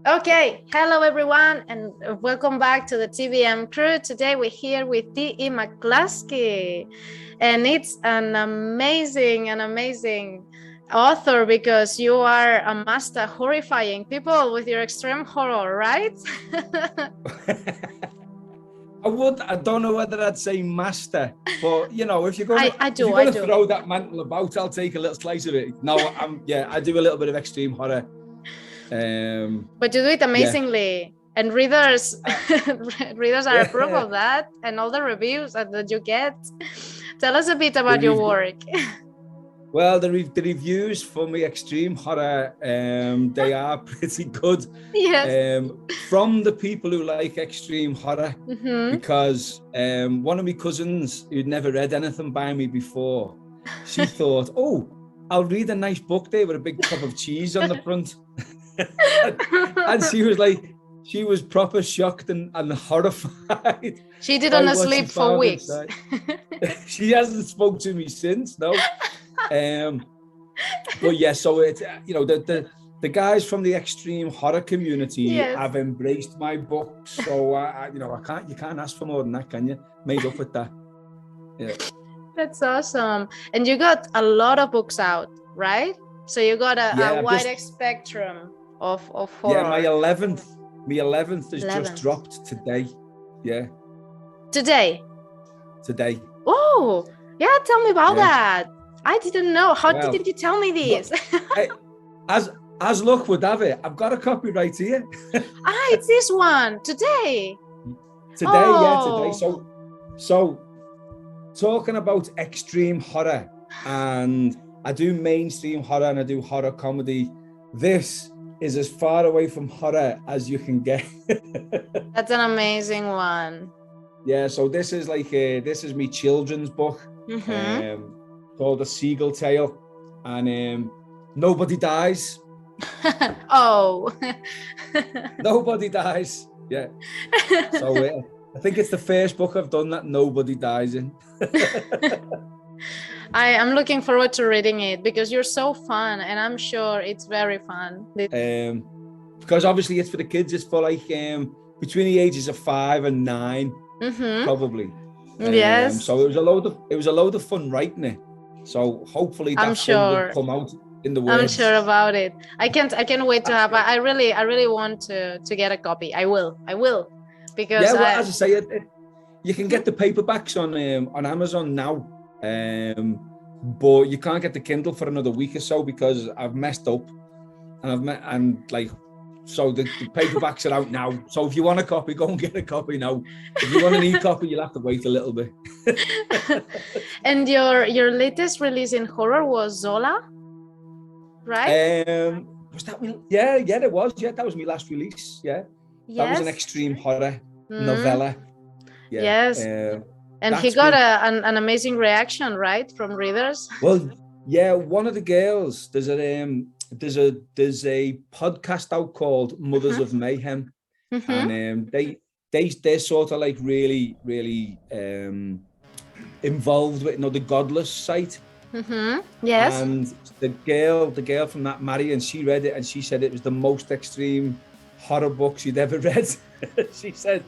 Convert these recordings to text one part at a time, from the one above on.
Okay, hello everyone, and welcome back to the TBM crew. Today we're here with T.E. McCluskey, and it's an amazing author because you are a master horrifying people with your extreme horror, right? I don't know whether I'd say master, but you know, if you're going I to throw that mantle about, I'll take a little slice of it. No, I do a little bit of extreme horror. But you do it amazingly, and readers are approve of that, and all the reviews that you get. Tell us a bit about your work. Well, the reviews for my extreme horror, they are pretty good. Yes. From the people who like extreme horror, because one of my cousins who'd never read anything by me before, she thought, oh, I'll read a nice book there with a big cup of cheese on the front. And she was proper shocked and horrified. She didn't sleep for weeks. She hasn't spoke to me since, no. But yeah, so it's the guys from the extreme horror community have embraced my book. So you can't ask for more than that, can you? Made up with that. Yeah. That's awesome. And you got a lot of books out, right? So you got a wide spectrum of horror. Yeah, my 11th has just dropped today. Yeah. Today. Oh, yeah, tell me about that. I didn't know. How didn't you tell me this? As luck would have it, I've got a copy right here. It's this one. Today. Today. So talking about extreme horror, and I do mainstream horror and I do horror comedy. This is as far away from horror as you can get. That's an amazing one. Yeah, so this is my children's book, called A Seagull Tale, and nobody dies. Oh. Nobody dies. Yeah. So I think it's the first book I've done that nobody dies in. I am looking forward to reading it because you're so fun, and I'm sure it's very fun. Because obviously it's for the kids. It's for between the ages of 5 and 9, probably. Yes. So it was a load of fun writing it. So hopefully that will come out in the words. I'm sure about it. I can't wait to have. I really want to get a copy. I will. Because as I say, you can get the paperbacks on Amazon now. But you can't get the Kindle for another week or so because I've messed up, so the paperbacks are out now. So if you want a copy, go and get a copy now. If you want an e-copy, you'll have to wait a little bit. And your latest release in horror was Zola, right? Was that me? Yeah, it was. Yeah, that was my last release. Yeah, that was an extreme horror novella. Yeah. Yes. And he got an amazing reaction, right, from readers? Well, yeah, one of the girls, there's a podcast out called Mothers of Mayhem, and they're sort of like really involved with the Godless site. Yes. And the girl from that, Marion, she read it and she said it was the most extreme horror book she'd ever read. She said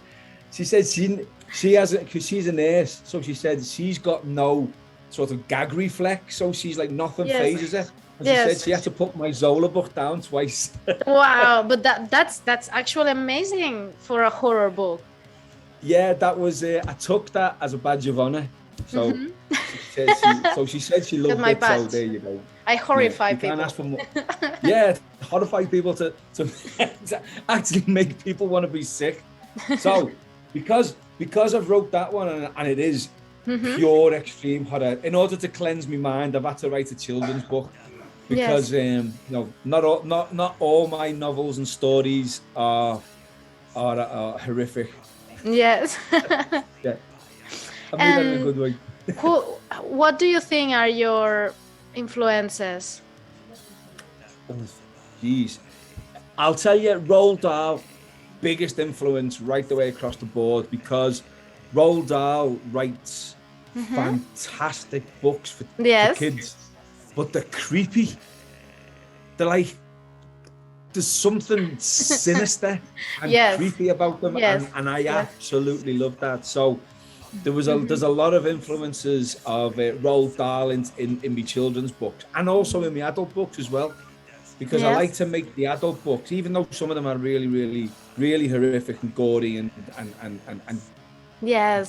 she has it because she's a nurse, so she said she's got no sort of gag reflex, so she's like nothing phases her. And she said she had to put my Zola book down twice. Wow, but that's actually amazing for a horror book. Yeah, that was I took that as a badge of honor. So she said she loved it. So there you go. I horrify people. Can't ask for more. Yeah, horrify people to actually make people want to be sick. So because I've wrote that one and it is pure extreme horror, in order to cleanse my mind, I've had to write a children's book because not all my novels and stories are horrific. Yes. Yeah. I mean that in a good way. What do you think are your influences? Oh, geez. I'll tell you, Roald Dahl, biggest influence right the way across the board, because Roald Dahl writes fantastic books for kids, but they're creepy. They're there's something sinister and creepy about them, and I absolutely love that. So there's a lot of influences of Roald Dahl in my children's books, and also in my adult books as well, because I like to make the adult books, even though some of them are really, really, really horrific and gory and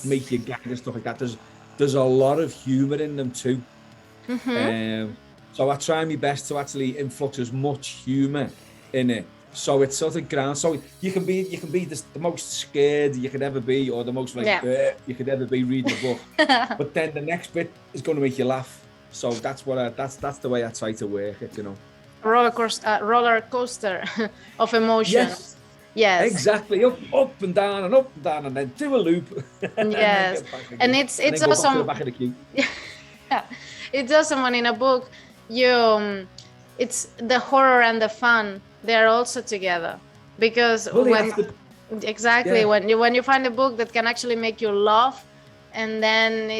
make you gag and stuff like that. There's a lot of humor in them too. So I try my best to actually influx as much humor in it, so it's sort of ground. So you can be the most scared you could ever be, or the most you could ever be reading a book. But then the next bit is going to make you laugh. So that's the way I try to work it, you know. Roller coaster of emotions. Yes. Exactly. Up and down, and then do a loop. Yes. And it's awesome. To the back of the queue. Yeah. It's awesome when in a book it's the horror and the fun, they're also together, because when you find a book that can actually make you laugh, and then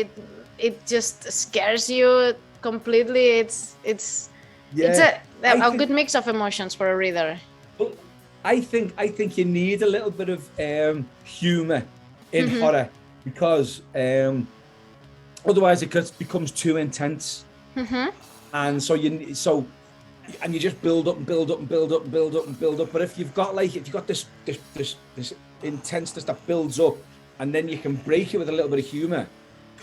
it just scares you completely, it's a good mix of emotions for a reader. Well, I think you need a little bit of humor in horror, because otherwise it becomes too intense. And so you just build up and build up and build up and build up and build up. But if you've got this intenseness that builds up, and then you can break it with a little bit of humor,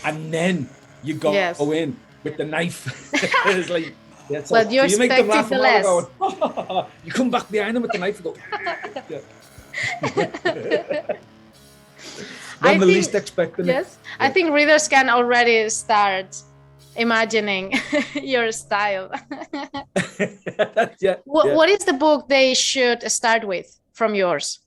and then you go in with the knife. It's like, but you expect it less. Going, you come back behind them with the knife and go. When the least expecting it. I think readers can already start imagining your style. What is the book they should start with from yours?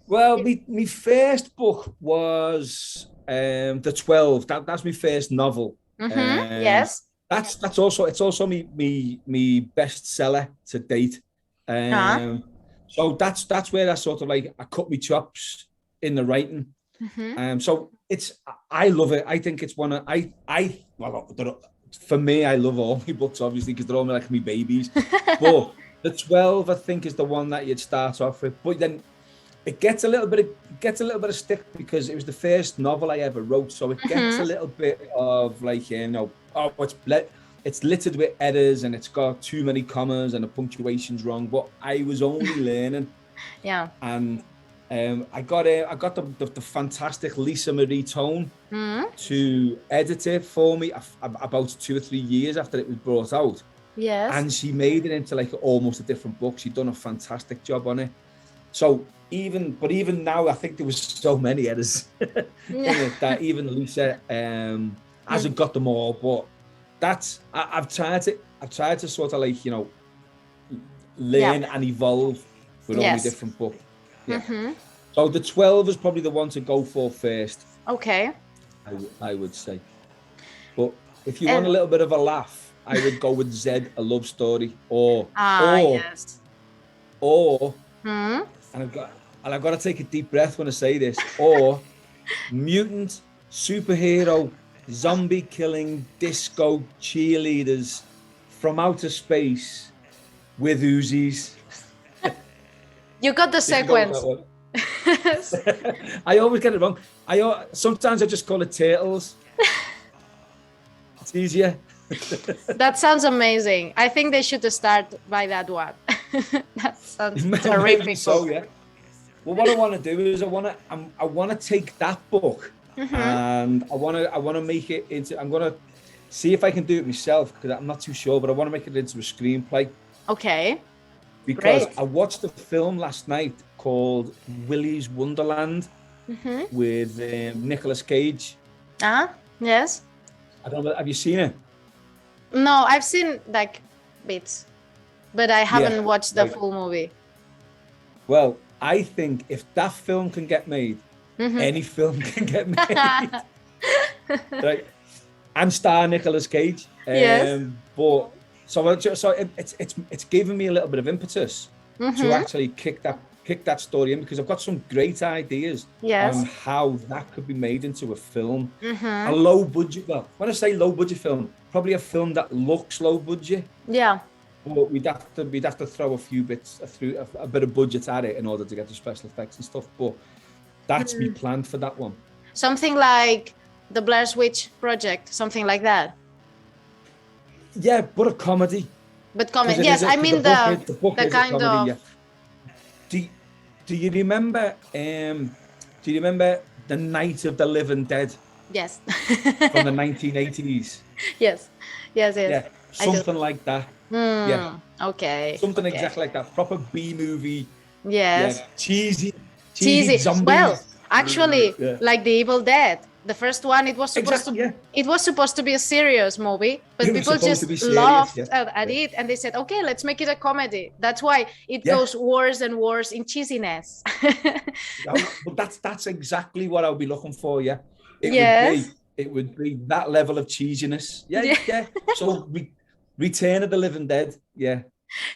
Well, my first book was The 12. That's my first novel. Yes. It's also my bestseller to date. So that's where I sort of I cut my chops in the writing. So I love it. I think it's one of for me, I love all my books, obviously, because they're all like my babies. But The 12, I think, is the one that you'd start off with. But then it gets a little bit of stick, because it was the first novel I ever wrote. So it gets a little bit of it's littered with errors, and it's got too many commas, and the punctuation's wrong. But I was only learning. And I got the fantastic Lisa Marie Tone to edit it for me about 2 or 3 years after it was brought out. Yes. And she made it into almost a different book. She'd done a fantastic job on it. So even now, I think there was so many errors in it that even Lisa hasn't got them all. But I've tried to sort of learn and evolve with all my different books. So The 12 is probably the one to go for first. Okay. I would say. But if you want a little bit of a laugh, I would go with Z, A Love Story, and I've got to take a deep breath when I say this, or mutant superhero zombie killing disco cheerleaders from outer space with Uzis. You got the sequence. I always get it wrong. Sometimes I just call it Turtles. It's easier. That sounds amazing. I think they should start by that one. That sounds terrific. So yeah. Well, what I want to do is I want to take that book and I want to make it into. I'm going to see if I can do it myself, because I'm not too sure, but I want to make it into a screenplay. Okay. Because I watched a film last night called Willy's Wonderland with Nicolas Cage. Yes. I don't know. Have you seen it? No, I've seen bits, but I haven't watched the full movie. Well, I think if that film can get made, any film can get made. Right? And star Nicolas Cage. Yes. But so it's given me a little bit of impetus to actually kick that story in, because I've got some great ideas on how that could be made into a film. A low budget, well, when I say low budget film, probably a film that looks low budget. Yeah. But we'd have to throw a few bits through a bit of budget at it in order to get the special effects and stuff. But that's me planned for that one. Something like the Blair Witch Project, something like that. Yeah, but a comedy. But comedy, yes. I mean the kind comedy, of. Yeah. Do you remember? Do you remember The Night of the Living Dead? Yes. From the 1980s. Yes. Yeah, something like that. Yeah. Okay. Something exactly like that. Proper B movie. Yes. Yeah. Cheesy zombies. Well, actually, like The Evil Dead. The first one, it was supposed to be a serious movie, but people just laughed at it, and they said, "Okay, let's make it a comedy." That's why it goes worse and worse in cheesiness. But that's exactly what I'll be looking for. Yeah, it would be that level of cheesiness. Yeah. So Return of the Living Dead. Yeah.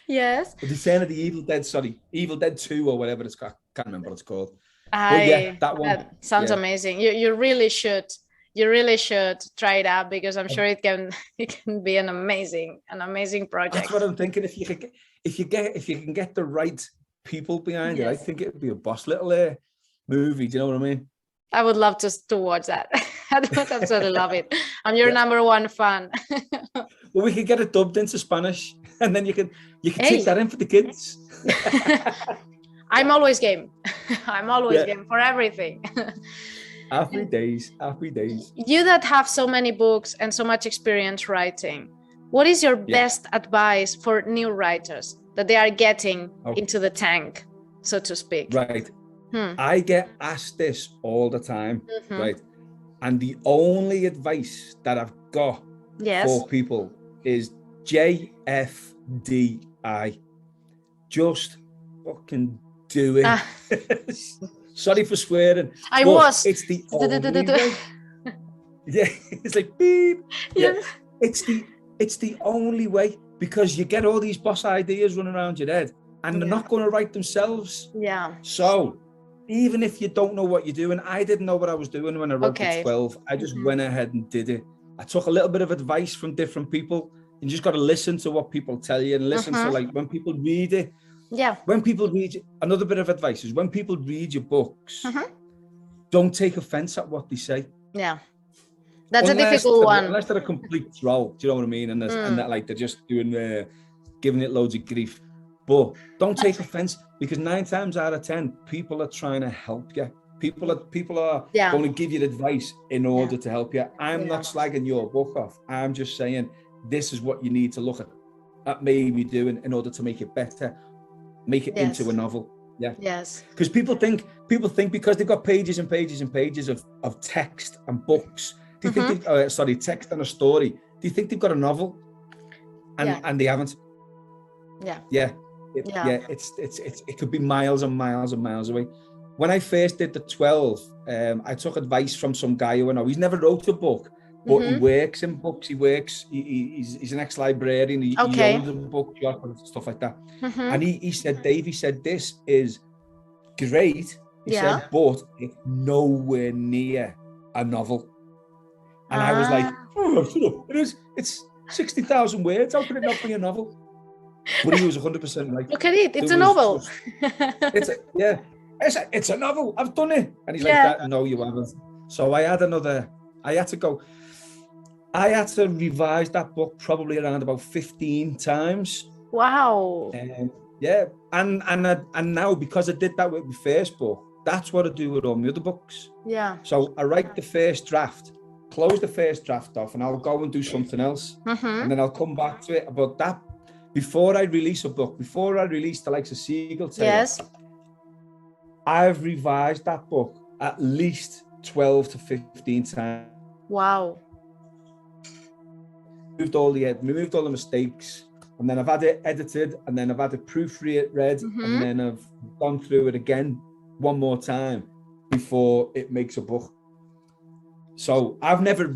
Yes. Return of the Evil Dead. Sorry, Evil Dead 2 or whatever it's called. I can't remember what it's called. That one. That sounds amazing. You really should try it out, because I'm sure it can be an amazing project. That's what I'm thinking. If you can get the right people behind it, I think it would be a boss little movie. Do you know what I mean? I would love to watch that. I would absolutely love it. I'm your number one fan. Well, we could get it dubbed into Spanish, and then you can take that in for the kids. I'm always game. I'm always game for everything. Happy days. You that have so many books and so much experience writing, what is your best advice for new writers that they are getting into the tank, so to speak? Right. I get asked this all the time, right? And the only advice that I've got for people is JFDI. Just fucking do it. Sorry for swearing. It's the only way. Yeah, it's like beep. Yeah, it's the only way, because you get all these boss ideas running around your head, and they're not going to write themselves. Yeah. So even if you don't know what you're doing, I didn't know what I was doing when I wrote the 12. I just went ahead and did it. I took a little bit of advice from different people. You just got to listen to what people tell you, and listen to, like, when people read it. Yeah. When people read, another bit of advice is, when people read your books, don't take offense at what they say. Yeah. That's a difficult one. Unless they're a complete troll, do you know what I mean? And that, like, they're just doing, giving it loads of grief. But don't take offense, because 9 times out of 10, people are trying to help you. People are going to give you advice in order to help you. I'm not slagging your book off. I'm just saying, this is what you need to look at maybe doing in order to make it better, make it into a novel. Yeah. Yes. Because people think because they've got pages and pages and pages of text and books, they think text and a story, they think they've got a novel, and they haven't. It could be miles and miles and miles away. When I first did the 12, I took advice from some guy who I know. He's never wrote a book, but he works in books. He's an ex-librarian. He owns a book shop and stuff like that. And he said, Dave, this is great. He said, but it's nowhere near a novel. And I was like, it is. It's 60,000 words. How could it not be a novel? But he was 100% right. Look at it. It's a novel. It's a novel. I've done it. And he's like, that. No, you haven't. So I had to revise that book probably around about 15 times. Wow. And now, because I did that with my first book, that's what I do with all my other books. Yeah. So I write the first draft, close the first draft off, and I'll go and do something else. And then I'll come back to it. But that, before I release a book, before I release the likes of Seagull Tale, I've revised that book at least 12 to 15 times. Wow. Removed all the mistakes, and then I've had it edited, and then I've had it proofread, and then I've gone through it again one more time before it makes a book. So I've never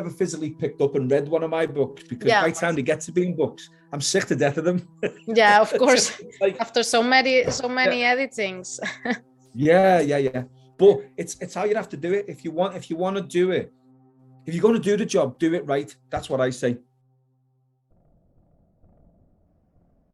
physically picked up and read one of my books, because by the time they get to being books, I'm sick to death of them. Yeah, of course. After so many editings. Yeah. But it's how you have to do it. If you want to do it, if you're going to do the job, do it right. That's what I say.